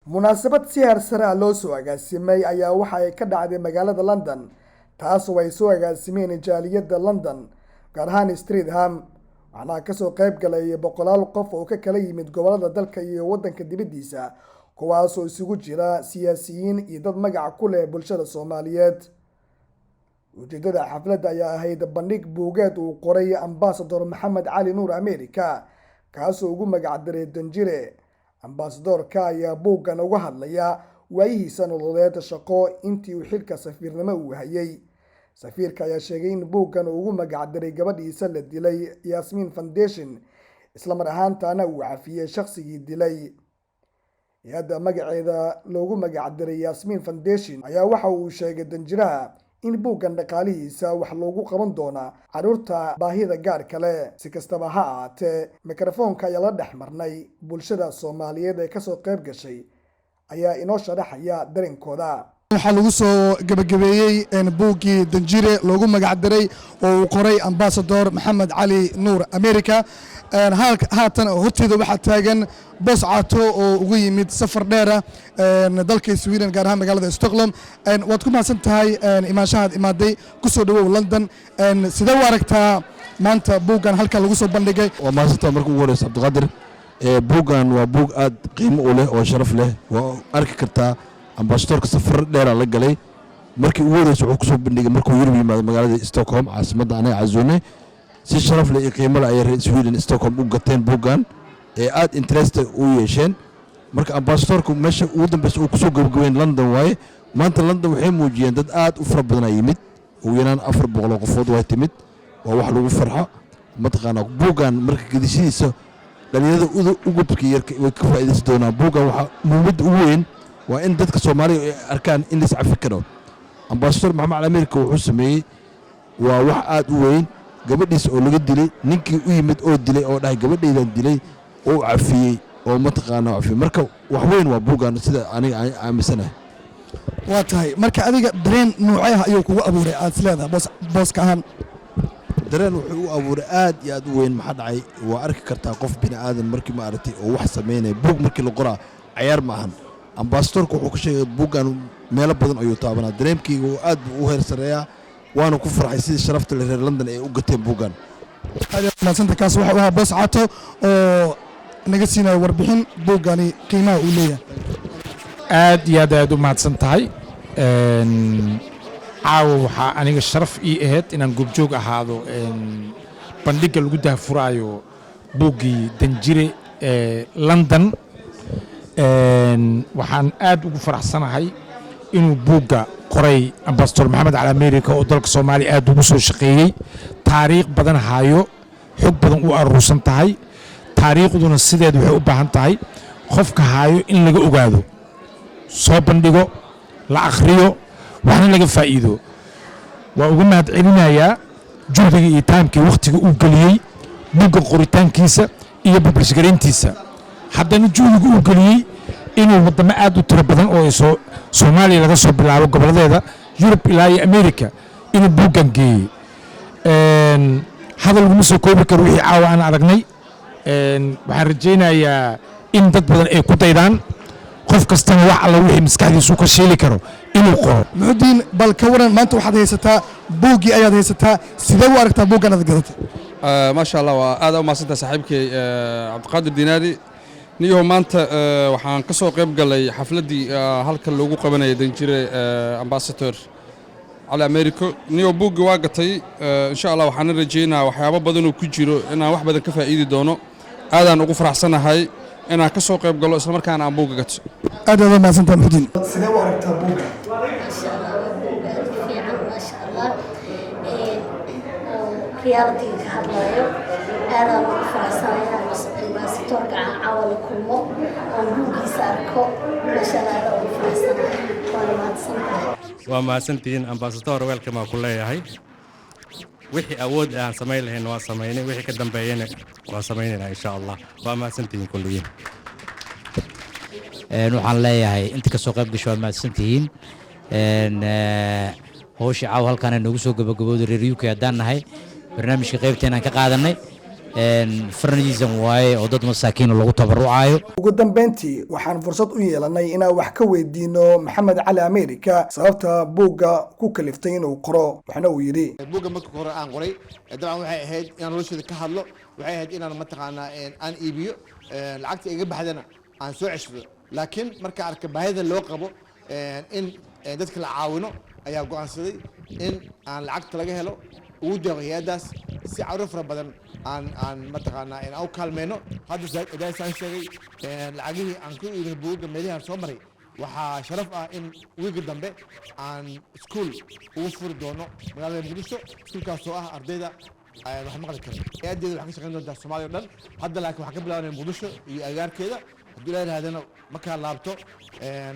munaasabad si heersare ah loo soo agaasimay ayaa waxa ay ka dhacday magaalada London taasoo ay soo agaasimeen jaaliyadda London gaar ahaan Streatham waxaana ka soo qayb galay boqolaal qof oo ka kala yimid gobolada dalka iyo wadanka dibadiisa kuwaas oo isugu jira siyaasiyiin iyo dad magac ku leh bulshada Soomaaliyeed. ujeedada xafladda ayaa ahayd bandhig buugeed uu qoray ambassador maxamed cali nuur amerika kaasoo ugu magac daray danjrire. ambassadorka ayaa buuggan uga hadlaya waayihiisa nololeed shaqo intii uu xilka safiirnimo uu hayay. safiirka ayaa sheegay in buuggan uu ugu magac daray gabadhiisa la dilay Yasmin Foundation isla mar ahaantaana uu cafiyay shaqsigii dilay. hay'adda magaceeda loogu magac daray Yasmin Foundation ayaa waxa uu sheegay danjiraha in buuggan dhaqaalihiisa wax loogu qaban doona caruurta baahida gaar kale. si kastaba ha ahaatee mikrofoonka ayaa la dhex marnay bulshada Soomaaliyeed ee kasoo qayb gashay ayaa inoo sharaxaya dareenkooda. waxaa lagu soo gabagabeeyey buuggii danjire loogu magac daray oo uu qoray ambassador maxamed cali nuur amerika. haatan horteeda waxaa taagan boos caato oo ugu yimid safar dheera dalka Sweden gaar ahaan magaalada Stockholm. waad ku mahadsan tahay imaanshahaad imaaday kusoo dhawow London. sidee u aragtaa maanta buuggan halka lagu soo bandhigay? waa mahadsantahay marka ugu horeysa Cabdiqaadir. buuggan waa buug aad qiimo u leh oo sharaf leh. waa arki kartaa ambassadorka safar dheera la galay markii ugu horeysa wuxuu kusoo bandhigay markuu Yurub yimaado magaalada Stockholm caasimadda anaga casuunay si sharaf leh iyo qiimo leh ay Sweden Stockholm u gateen buuggan ee aad interest u yeesheen. marka ambassadorku meesha ugu dambeysay uu kusoo gabagabeyn London waaye. maanta London waxay muujiyeen dad aad u fara badan ay yimid ugu yaraan 400 qofood way timid. waa wax lagu farxo mataqaana buuggan marka gedisiisa dhalinyarada u gudbka yarka way ka faa'iideysan doonaan. buuggan waxa muhiimad u weyn waa in dadka Soomaaliyeed ay arkaan in la iscafi karo. ambassador maxamed cali amerika wuxuu sameeyey waa wax aad u weyn. gabadhiisa oo laga dilay ninkii u yimid oo dilay oo dhahay gabadhaydan dilay oo cafiyey oo mataqaana cafiyey. marka wax weyn waa buuggan sida aniga aaminsanahay. waa tahay marka adiga dareen noocay ah ayuu kugu abuuray aad isleedahay booska ahaan? dareen wuxuu u abuuray aad iyo aad u weyn. maxaa dhacay waa arki kartaa qof bini aadan markii ma aragtay oo wax sameynaya buug markii la qoraa cayaar ma ahan. ambassadorku wuxuu ka sheegay buuggan meelo badan ayuu taabanaa. dareemkayga aad buu u heer sareeyaa waana ku farxay sidii sharafta leh reer London ay u gateen buuggan. maasanta kaas waxa uu ahaa boos caato oo naga siinayo warbixin buuggani qiimaha uu leeyahay. aad iyo aad u mahadsan tahay. caawa waxaa aniga sharaf ii ahayd inaan goobjoog ahaado bandhigga lagu daahfuraayo buuggii danjire ee London. waxaan aad ugu faraxsanahay inuu buugga qoray ambassador maxamed cali amerika oo dalka Soomaaliya aad ugu soo shaqeeyay taariikh badan hayo xog badan u aruursan tahay. taariikhduna sideed waxay u baahan tahay qofka hayo in laga ogaado soo bandhigo la akhriyo waxna laga faa'iido. waa ugu mahad celinayaa juhdiga iyo taamkii waqtiga uu galiyay buugga qoritaankiisa iyo publish gareyntiisa. haddana juhdiga uu galiyay inuu wadamo aad u tiro badan oo Soomaaliya laga soo bilaabo goboladeeda Yurub ilaa iyo Amerika inuu buuggan geeyay. hadal laguma soo koobi karo wixii caawa aan aragnay. waxaan rajaynayaa in dad badan ay ku daydaan qof kastana wax alla wixii maskaxdiisu ka sheeli karo inuu qoro. muxudiin bal ka waran maanta waxaad haysataa buuggii ayaad haysataa sidee u aragtaa buuggan aad gadatay? maasha Allah waa aad u mahadsantahay saaxiibkay Cabdiqaadir Dinaari. niyo maanta waxaan ka soo qayb galay xafladii halka loogu qabanayay danjire ambassador cali amerika. niyo buugga waa gatay insha Allah waxaan rajaynayaa waxyaabo badan oo ku jiro inaan wax badan ka faa'iidi doono. aadaan ugu faraxsanahay inaan ka soo qayb galo isla markaana aan buugga gato. aad u mahadsantahay muxudiin. sidee u aragtaa buugga? reality ka hadlayo aadaan ugu faraxsanahay inaan ambassadorka aan cawal kulmo oo buuggiisa arko mashallah ugu faraxsanahay. waa mahadsantihiin ambassador welcome ku leeyahay. wixii awood aan sameyn lahayn waa sameynay wixii ka dambeeyana waa sameynayna insha Allah. waa mahadsantihiin kulligiin. waxaan leeyahay inta ka soo qayb gasho waa mahadsantihiin. hawsha caaw halkan ay nagu soo gabagabowday reer UK haddaan nahay barnaamijka qaybteena aan ka qaadanay farnajiisan waaye oo dad masaakiin lagu tabarucayo. ugu dambeyntii waxaan fursad u yeelanay inaan wax ka weydiino maxamed cali amerika sababta buugga ku kaliftay inuu qoro. waxna uu yidhi buugga marka hore aan qoray dabcan waxay ahayd inaan noloshooda ka hadlo, waxay ahayd inaan mataqaanaa aan iibiyo lacagta iga baxdana aan soo ceshado. laakiin marka arka baahida loo qabo in dadka la caawino ayaa go'aansaday in aan lacagta laga helo ugu deeqo hay'adaas si caruur fara badan aan mataqaanaa in aan kaalmeyno. hadda saan sheegay lacagihii aan ku iibin buugga meelaha soo maray waxaa sharaf ah in wiilka dambe aan iskuul ugu furi doono magaalada Muqdisho, iskuulkaasoo ah ardayda wax maqli kara. hay'adeeda waxay ka shaqeyn doontaa Soomaaliya oo dhan. hadda laakiin waxaa ka bilaabanaya Muqdisho iyo agaarkeeda. haddii la yidhahdana markaa laabto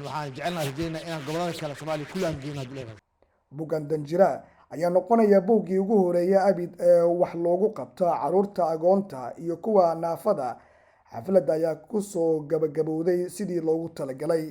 waxaan jecelnahay rajeynaa inaan gobolada kale Soomaaliya ku laangeyno haddii la yidhahdo. buuggan danjira ayaa noqonaya buuggii ugu horeeyay abid ee wax loogu qabto caruurta agoonta iyo kuwa naafada. xafladda ayaa ku soo gabagabowday sidii loogu talagalay.